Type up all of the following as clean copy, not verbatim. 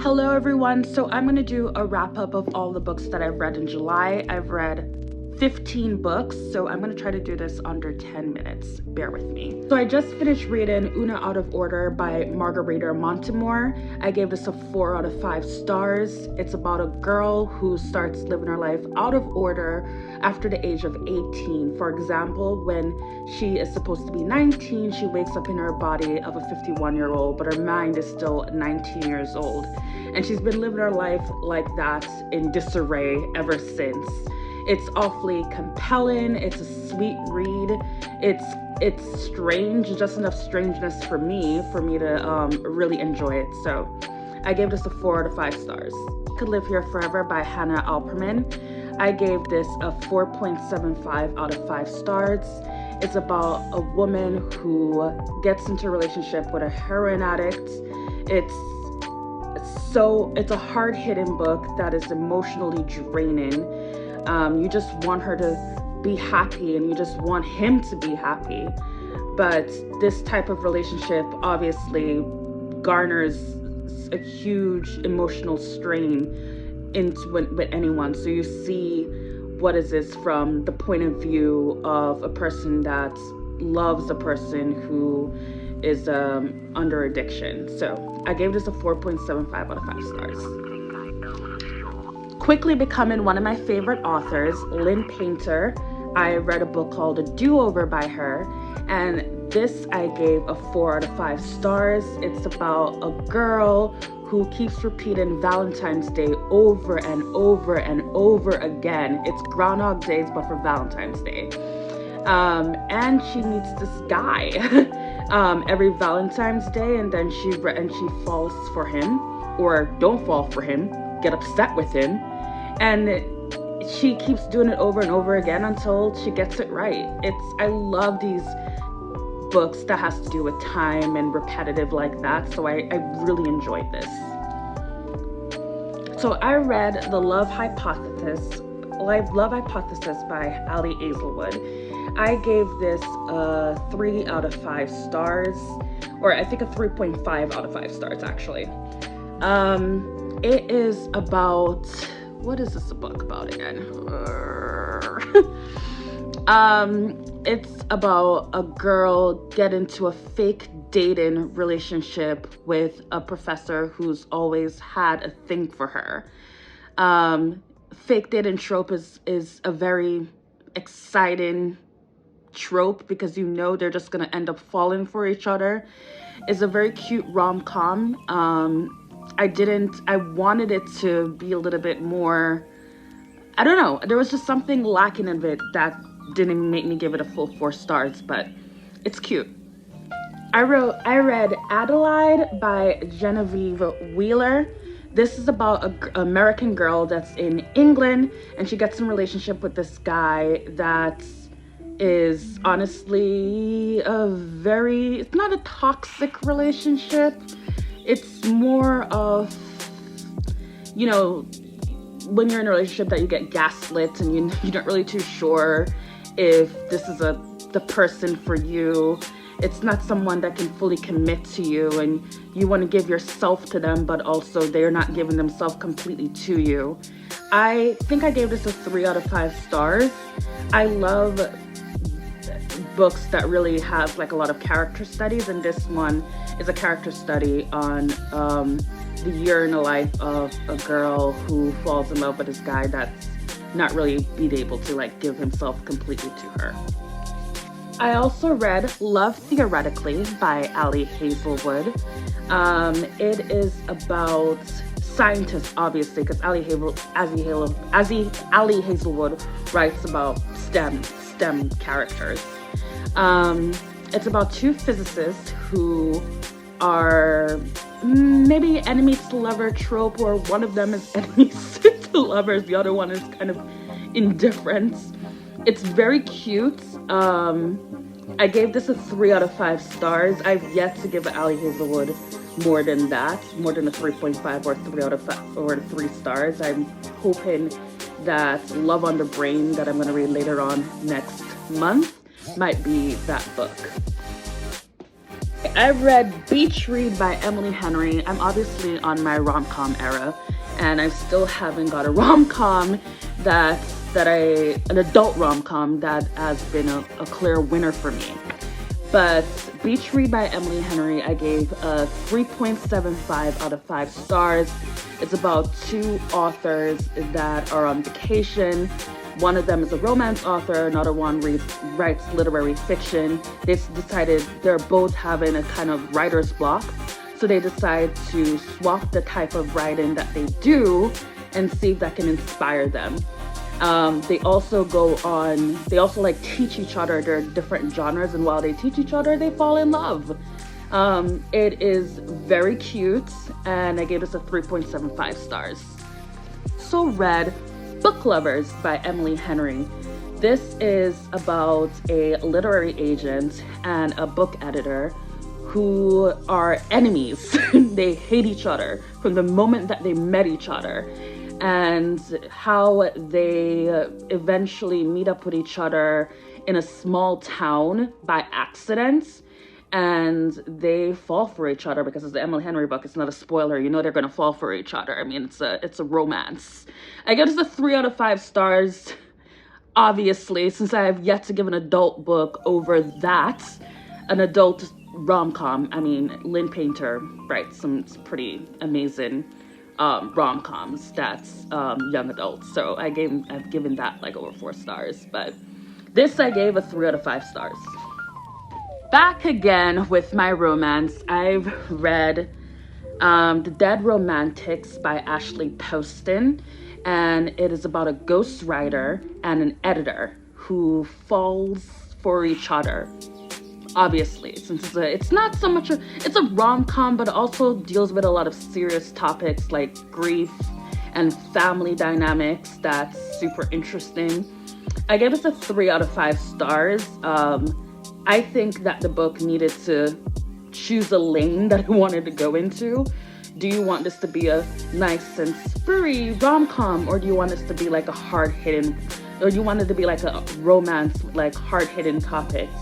Hello everyone, so I'm going to do a wrap up of all the books that I've read in July. I've read 15 books, so I'm going to try to do this under 10 minutes. Bear with me. So I just finished reading Una Out of Order by Margarita Montemor. I gave this a 4 out of 5 stars. It's about a girl who starts living her life out of order after the age of 18. For example, when she is supposed to be 19, she wakes up in her body of a 51-year-old, but her mind is still 19 years old. And she's been living her life like that in disarray ever since. It's awfully compelling. It's a sweet read. It's strange, just enough strangeness for me to really enjoy it. So I gave this a 4 out of 5 stars. Could Live Here Forever by Hannah Alperman. I gave this a 4.75 out of 5 stars. It's about a woman who gets into a relationship with a heroin addict. It's a hard-hitting book that is emotionally draining. You just want her to be happy and you just want him to be happy. But this type of relationship obviously garners a huge emotional strain with anyone. So you see what is this from the point of view of a person that loves a person who is under addiction. So I gave this a 4.75 out of 5 stars. Quickly becoming one of my favorite authors, Lynn Painter. I read a book called A Do-Over by her, and this I gave a 4 out of 5 stars. It's about a girl who keeps repeating Valentine's Day over and over and over again. It's Groundhog Days, but for Valentine's Day. And she meets this guy every Valentine's Day, and then she falls for him, or don't fall for him, get upset with him, and she keeps doing it over and over again until she gets it right. I love these books that has to do with time and repetitive like that, so I really enjoyed this. So I read The Love Hypothesis by Ali Hazelwood. I gave this a 3 out of 5 stars, or I think a 3.5 out of 5 stars actually. It is about, what is this a book about again? It's about a girl getting into a fake dating relationship with a professor who's always had a thing for her. Fake dating trope is a very exciting trope because you know they're just gonna end up falling for each other. It's a very cute rom-com. I wanted it to be a little bit more, I don't know, there was just something lacking in it that didn't make me give it a full 4 stars, but it's cute. I read Adelaide by Genevieve Wheeler. This is about an American girl that's in England, and she gets in a relationship with this guy that is honestly it's not a toxic relationship. It's more of, you know, when you're in a relationship that you get gaslit and you're not really too sure if this is the person for you. It's not someone that can fully commit to you, and you want to give yourself to them, but also they're not giving themselves completely to you. I think I gave this a 3 out of 5 stars. I love books that really have like a lot of character studies, and this one is a character study on the year in the life of a girl who falls in love with this guy that's not really being able to like give himself completely to her. I also read Love Theoretically by Ali Hazelwood. It is about scientists, obviously, because Ali Hazelwood writes about STEM characters. It's about 2 physicists who are maybe enemies to lover trope, or one of them is enemies to lovers, the other one is kind of indifference. It's very cute. I gave this a 3 out of 5 stars. I've yet to give Ali Hazelwood more than that, more than a 3.5 or 3 out of 5 or 3 stars. I'm hoping that Love on the Brain that I'm going to read later on next month might be that book. I've read Beach Read by Emily Henry. I'm obviously on my rom-com era, and I still haven't got a rom-com an adult rom-com that has been a clear winner for me. But Beach Read by Emily Henry, I gave a 3.75 out of 5 stars. It's about two authors that are on vacation. One of them is a romance author, another one writes literary fiction. They're both having a kind of writer's block. So they decide to swap the type of writing that they do and see if that can inspire them. They also like teach each other their different genres, and while they teach each other, they fall in love. It is very cute, and I gave this a 3.75 stars. So read Book Lovers by Emily Henry. This is about a literary agent and a book editor who are enemies. They hate each other from the moment that they met each other, and how they eventually meet up with each other in a small town by accident, and they fall for each other because it's the Emily Henry book. It's not a spoiler. You know they're going to fall for each other. I mean, it's a romance. I give this a 3 out of 5 stars. Obviously, since I have yet to give an adult book over that, an adult rom-com. I mean, Lynn Painter writes some pretty amazing rom-coms that's young adults. So I've given that like over 4 stars, but this I gave a 3 out of 5 stars. Back again with my romance. I've read The Dead Romantics by Ashley Poston, and it is about a ghostwriter and an editor who falls for each other. Obviously, since it's not so much it's a rom-com, but it also deals with a lot of serious topics like grief and family dynamics. That's super interesting. I gave this a 3 out of 5 stars. I think that the book needed to choose a lane that it wanted to go into. Do you want this to be a nice and spurry rom-com, or do you want this to be like a hard-hitting, or do you want it to be like a romance, like hard-hitting topics?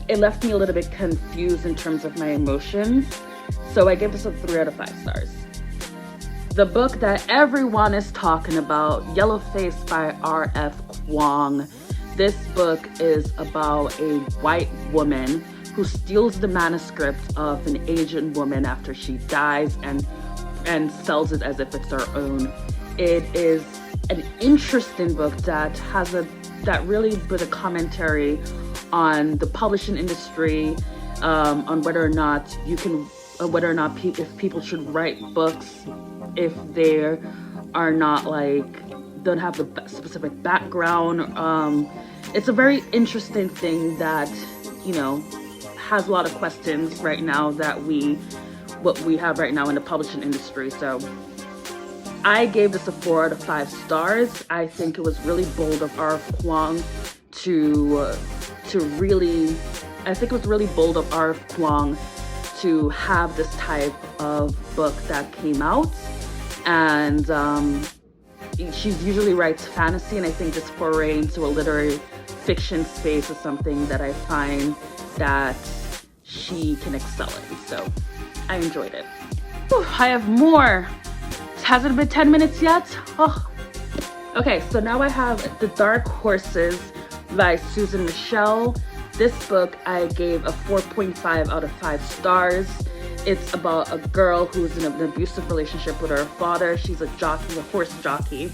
It left me a little bit confused in terms of my emotions, so I give this a 3 out of 5 stars. The book that everyone is talking about, Yellowface by R.F. Kuang. This book is about a white woman who steals the manuscript of an Asian woman after she dies and sells it as if it's her own. It is an interesting book that really put a commentary on the publishing industry, on whether or not if people should write books if they are not don't have the specific background. It's a very interesting thing that has a lot of questions right now what we have right now in the publishing industry. So I gave this a 4 out of 5 stars. I think it was really bold of R.F. Kuang to have this type of book that came out. And she usually writes fantasy, and I think this foray into a literary fiction space is something that I find that she can excel in. So I enjoyed it. Whew, I have more. Has it been 10 minutes yet? Oh. Okay, so now I have The Dark Horses by Susan Michelle. This book I gave a 4.5 out of 5 stars. It's about a girl who's in an abusive relationship with her father. She's a horse jockey,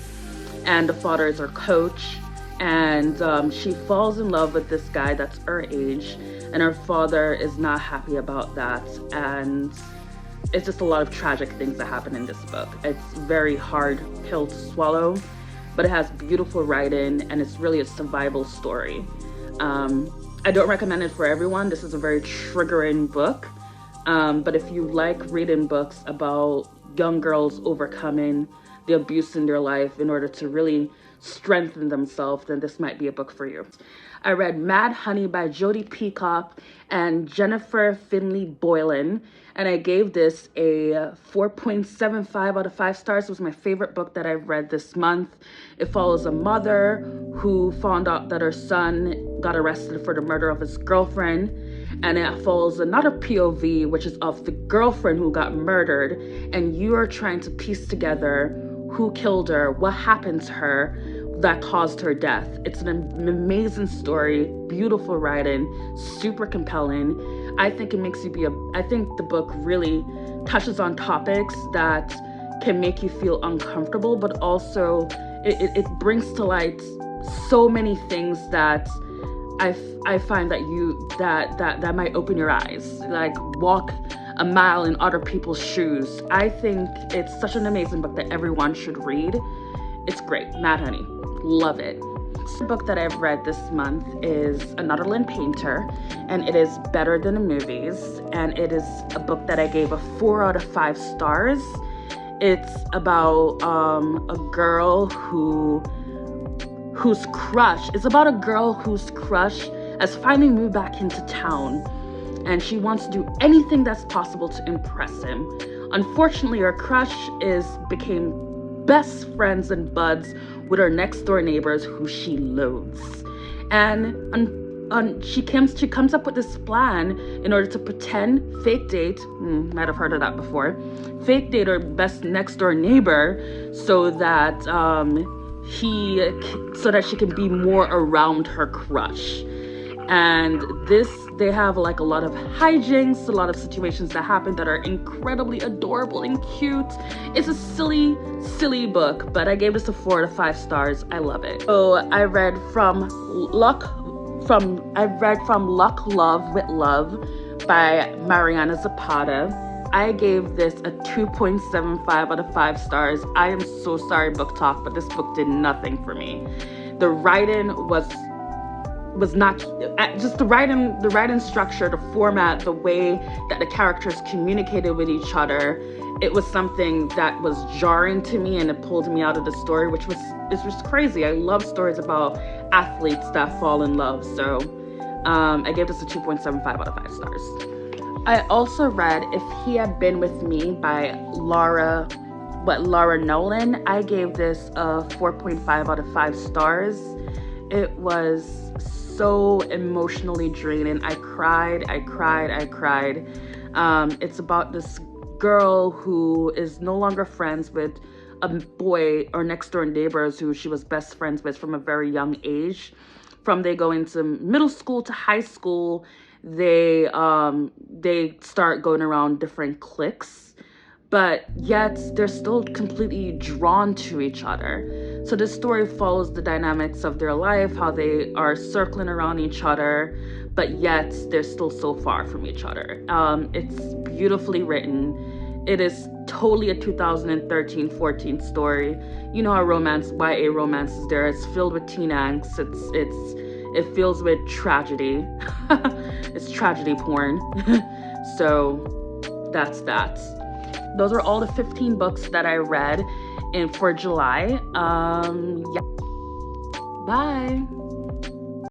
and the father is her coach. And she falls in love with this guy that's her age, and her father is not happy about that. And it's just a lot of tragic things that happen in this book. It's very hard pill to swallow, but it has beautiful writing, and it's really a survival story. I don't recommend it for everyone. This is a very triggering book. But if you like reading books about young girls overcoming the abuse in their life in order to really strengthen themselves, then this might be a book for you. I read Mad Honey by Jodi Peacock and Jennifer Finley Boylan, and I gave this a 4.75 out of 5 stars. It was my favorite book that I've read this month. It follows a mother who found out that her son got arrested for the murder of his girlfriend, and it follows another POV, which is of the girlfriend who got murdered, and you are trying to piece together who killed her, what happened to her that caused her death. It's an amazing story, beautiful writing, super compelling. I think it makes you I think the book really touches on topics that can make you feel uncomfortable, but also it brings to light so many things that I find that might open your eyes, like walk a mile in other people's shoes. I think it's such an amazing book that everyone should read. It's great. Mad Honey. Love it. The book that I've read this month is Another Lynn Painter, and it is better than the movies, and it is a book that I gave a 4 out of 5 stars. It's about a girl whose crush has finally moved back into town, and she wants to do anything that's possible to impress him. Unfortunately, her crush became best friends and buds with her next door neighbors who she loathes. And she comes up with this plan in order to fake date her best next door neighbor so that she can be more around her crush. And they have like a lot of hijinks, a lot of situations that happen that are incredibly adorable and cute. It's a silly book, but I gave this a 4 out of 5 stars. I love it. So I read from Luck, Love with Love by Mariana Zapata. I gave this a 2.75 out of 5 stars. I am so sorry, Book Talk, but this book did nothing for me. The writing was not just the writing structure, the format, the way that the characters communicated with each other. It was something that was jarring to me, and it pulled me out of the story, which was crazy. I love stories about athletes that fall in love. So I gave this a 2.75 out of 5 stars. I also read If He Had Been With Me by Laura Nolan. I gave this a 4.5 out of 5 stars. It was so emotionally draining. I cried. It's about this girl who is no longer friends with a boy or next door neighbors who she was best friends with from a very young age. From they go into middle school to high school, they start going around different cliques, but yet they're still completely drawn to each other. So this story follows the dynamics of their life, how they are circling around each other, but yet they're still so far from each other. It's beautifully written. It is totally a 2013-14 story. You know how YA romance is there. It's filled with teen angst. It fills with tragedy. It's tragedy porn. So that's that. Those are all the 15 books that I read for July. Yeah. Bye.